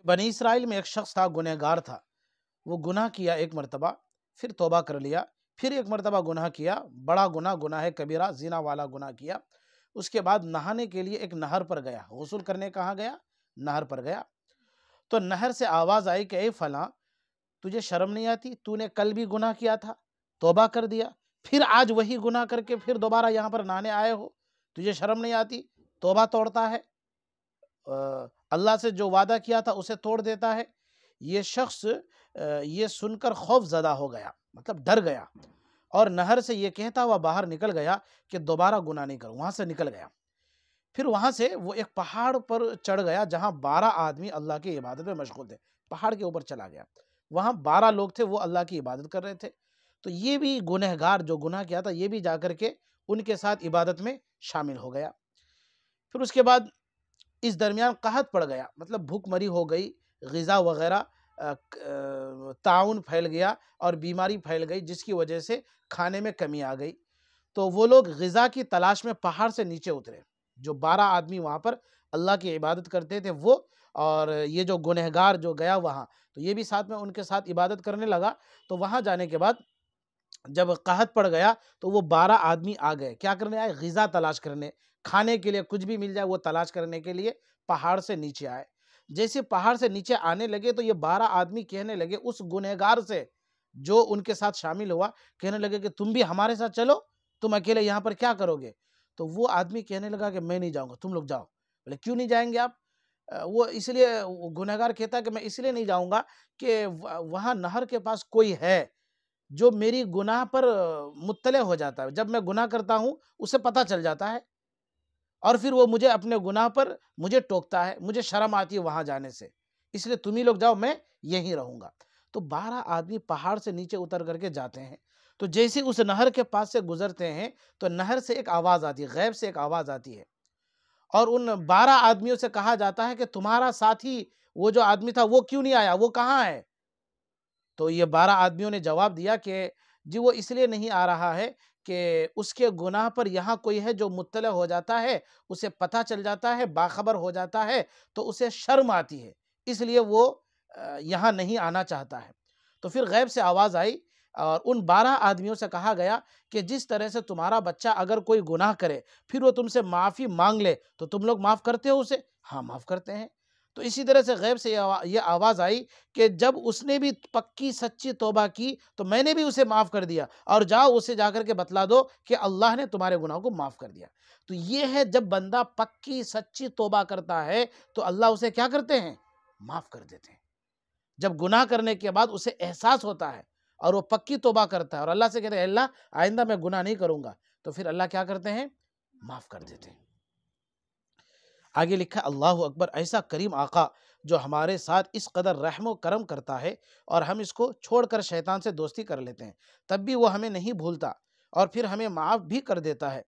بنی اسرائیل میں ایک شخص تھا، گنہگار تھا. وہ گناہ کیا ایک مرتبہ، پھر توبہ کر لیا، پھر ایک مرتبہ گناہ کیا، بڑا گناہ کبیرہ زنا والا گناہ کیا. اس کے بعد نہانے کے لیے ایک نہر پر گیا، غسل کرنے کہاں گیا؟ نہر پر گیا. تو نہر سے آواز آئی کہ اے فلاں، تجھے شرم نہیں آتی؟ تو نے کل بھی گناہ کیا تھا، توبہ کر دیا، پھر آج وہی گناہ کر کے پھر دوبارہ یہاں پر نہانے آئے ہو، تجھے شرم نہیں آتی؟ توبہ توڑتا ہے، اللہ سے جو وعدہ کیا تھا اسے توڑ دیتا ہے. یہ شخص یہ سن کر خوف زدہ ہو گیا، مطلب ڈر گیا، اور نہر سے یہ کہتا ہوا باہر نکل گیا کہ دوبارہ گناہ نہیں کروں. وہاں سے نکل گیا. پھر وہاں سے وہ ایک پہاڑ پر چڑھ گیا جہاں 12 آدمی اللہ کی عبادت میں مشغول تھے. پہاڑ کے اوپر چلا گیا، وہاں 12 لوگ تھے، وہ اللہ کی عبادت کر رہے تھے. تو یہ بھی گنہگار جو گناہ کیا تھا، یہ بھی جا کر کے ان کے ساتھ عبادت میں شامل ہو گیا. پھر اس کے بعد اس درمیان قحط پڑ گیا، مطلب بھوک مری ہو گئی، غذا وغیرہ تعاون پھیل گیا اور بیماری پھیل گئی، جس کی وجہ سے کھانے میں کمی آ گئی. تو وہ لوگ غذا کی تلاش میں پہاڑ سے نیچے اترے. جو 12 آدمی وہاں پر اللہ کی عبادت کرتے تھے وہ، اور یہ جو گنہگار جو گیا وہاں، تو یہ بھی ساتھ میں ان کے ساتھ عبادت کرنے لگا. تو وہاں جانے کے بعد جب قحط پڑ گیا تو وہ 12 آدمی آ گئے. کیا کرنے آئے؟ غذا تلاش کرنے، کھانے کے لیے کچھ بھی مل جائے وہ تلاش کرنے کے لیے پہاڑ سے نیچے آئے. جیسے پہاڑ سے نیچے آنے لگے تو یہ 12 آدمی کہنے لگے اس گنہگار سے جو ان کے ساتھ شامل ہوا، کہنے لگے کہ تم بھی ہمارے ساتھ چلو، تم اکیلے یہاں پر کیا کرو گے؟ تو وہ آدمی کہنے لگا کہ میں نہیں جاؤں گا، تم لوگ جاؤ. بولے کیوں نہیں جائیں گے آپ؟ وہ اس لیے گنہگار کہتا ہے کہ میں اس لیے نہیں جاؤں گا کہ وہاں نہر کے پاس کوئی ہے جو میری گناہ پر مطلع ہو جاتا ہے. جب میں گناہ کرتا ہوں اسے پتہ چل جاتا ہے، اور پھر وہ مجھے اپنے گناہ پر مجھے ٹوکتا ہے، مجھے شرم آتی ہے وہاں جانے سے، اس لیے تم ہی لوگ جاؤ، میں یہیں رہوں گا. تو 12 آدمی پہاڑ سے نیچے اتر کر کے جاتے ہیں. تو جیسے اس نہر کے پاس سے گزرتے ہیں تو نہر سے ایک آواز آتی ہے، غیب سے ایک آواز آتی ہے، اور ان 12 آدمیوں سے کہا جاتا ہے کہ تمہارا ساتھی وہ جو آدمی تھا وہ کیوں نہیں آیا، وہ کہاں ہے؟ تو یہ 12 آدمیوں نے جواب دیا کہ جی وہ اس لیے نہیں آ رہا ہے کہ اس کے گناہ پر یہاں کوئی ہے جو مطلع ہو جاتا ہے، اسے پتہ چل جاتا ہے، باخبر ہو جاتا ہے، تو اسے شرم آتی ہے، اس لیے وہ یہاں نہیں آنا چاہتا ہے. تو پھر غیب سے آواز آئی اور ان 12 آدمیوں سے کہا گیا کہ جس طرح سے تمہارا بچہ اگر کوئی گناہ کرے پھر وہ تم سے معافی مانگ لے تو تم لوگ معاف کرتے ہو اسے؟ ہاں معاف کرتے ہیں. تو اسی طرح سے غیب سے یہ آواز آئی کہ جب اس نے بھی پکی سچی توبہ کی تو میں نے بھی اسے معاف کر دیا، اور جاؤ اسے جا کر کے بتلا دو کہ اللہ نے تمہارے گناہوں کو معاف کر دیا. تو یہ ہے جب بندہ پکی سچی توبہ کرتا ہے تو اللہ اسے کیا کرتے ہیں؟ معاف کر دیتے ہیں. جب گناہ کرنے کے بعد اسے احساس ہوتا ہے اور وہ پکی توبہ کرتا ہے اور اللہ سے کہتے ہیں اللہ آئندہ میں گناہ نہیں کروں گا، تو پھر اللہ کیا کرتے ہیں؟ معاف کر دیتے ہیں. آگے لکھا اللہ اکبر، ایسا کریم آقا جو ہمارے ساتھ اس قدر رحم و کرم کرتا ہے اور ہم اس کو چھوڑ کر شیطان سے دوستی کر لیتے ہیں، تب بھی وہ ہمیں نہیں بھولتا اور پھر ہمیں معاف بھی کر دیتا ہے.